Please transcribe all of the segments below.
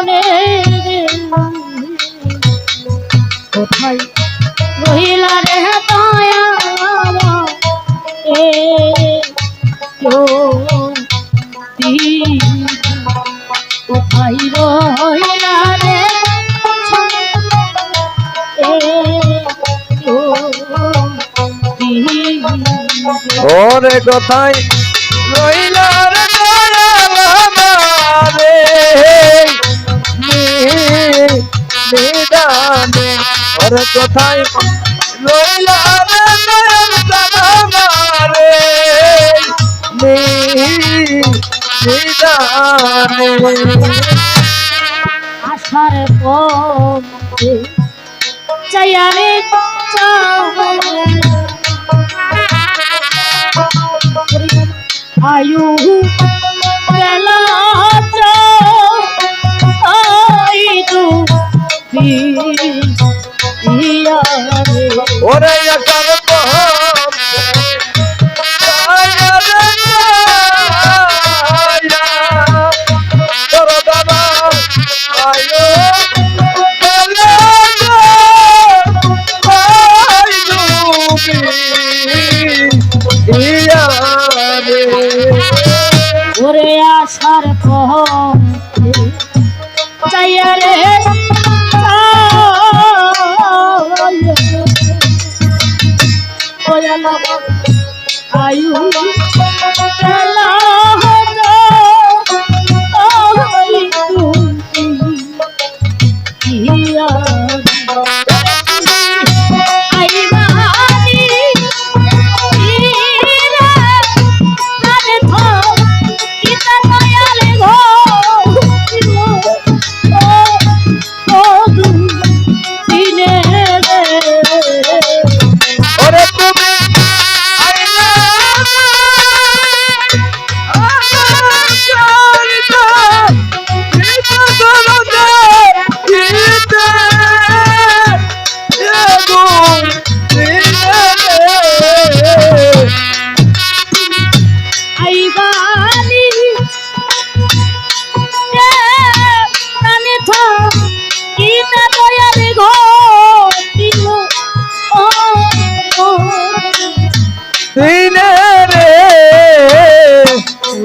মনে কোথায় রহিলা রে দয়া কোথায় রহিলা রে ওরে কোথায় রইলা রে দয়ালারে নিদানে ওরে কোথায় রইলা রে দয়ালারে নিদানে আশার পথে চাইয়ারে আয়ু বেলা ওরে ওরে আশার পথে চাইয়া রে আয়ু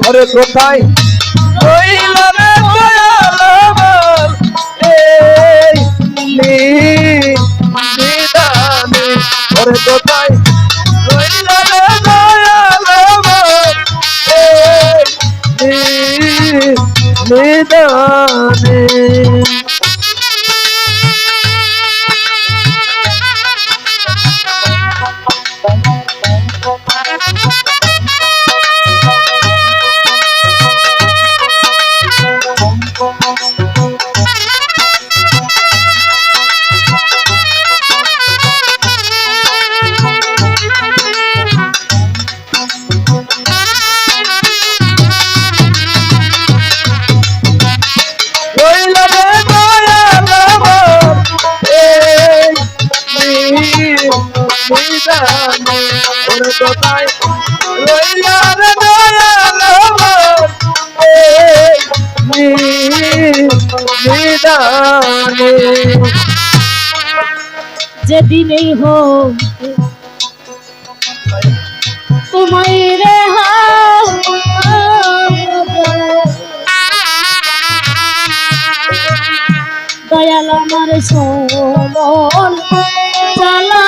ওরে কোথায় রইলা রে দয়ালার এই নিদানে ওরে কোথায় রইলা রে দয়ালার এই নিদানে ওরে কোথায় রইলা রে দয়ালারে যেদিনেই হোক তোমায় রে দয়াল আমার সোমন চালা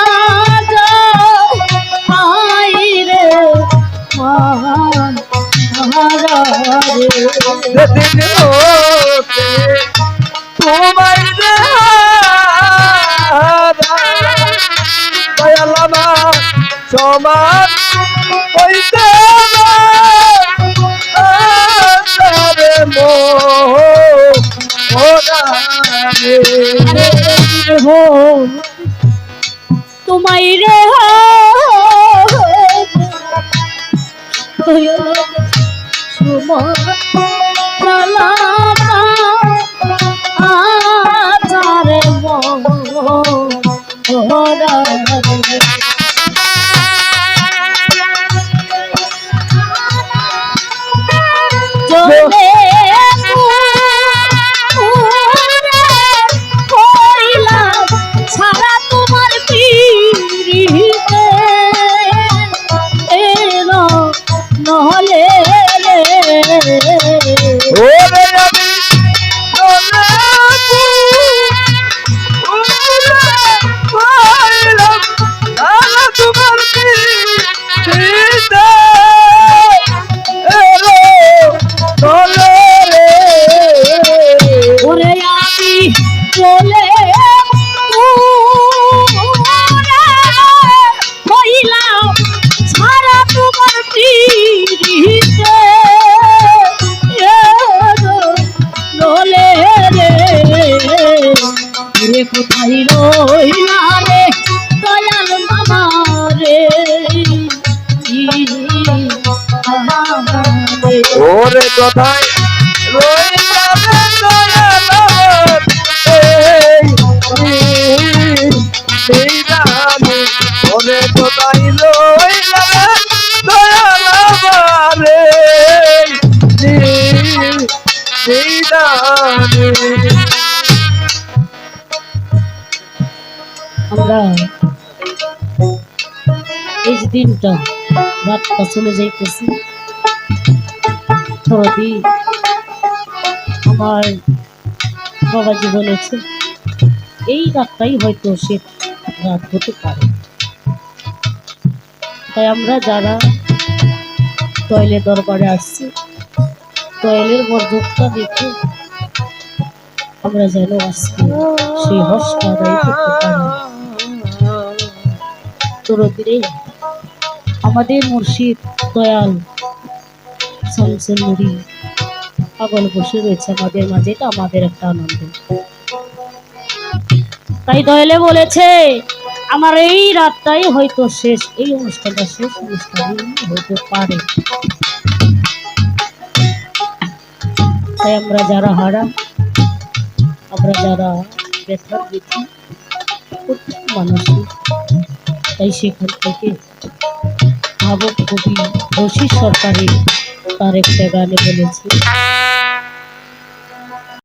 রে মান যেদিন হতে তোমায় রে দয়াল আমার সমান হইতে তোমায় রে ওরে কোথায় রইলা রে দয়াল আমার এই রানী ওরে কোথায় রইলা রে দয়াল আমার এই রানী আমরা এই যে দিনটা রাতটা চলে যাইতেছি সরদি আমার বাবাজি বলেছে এই রাতটাই হয়তো সে রাত হতে পারে। তাই আমরা যারা দয়ালের দরবারে আসছি দয়ালের বরদুকটা দেখে আমরা যেন আজকে সেই হর্ষটা আদায় করতে পারি। তরদিরে আমাদের মুর্শিদ দয়াল শামসুল নুরি পাগল বসে রয়েছে আমাদের মাঝে, এটা আমাদের একটা আনন্দ। তাই দয়ালে বলেছে আমার এই রাতটাই হয়তো শেষ, এই অনুষ্ঠানটা শেষ অনুষ্ঠানই হতে পারে। তাই আমরা যারা হারা, আমরা যারা ব্যথার ব্যথী প্রত্যেক মানুষই, তাই সেখান থেকে ভাবক কবি রশিদ সরকারি তার একটা গানে বলেছে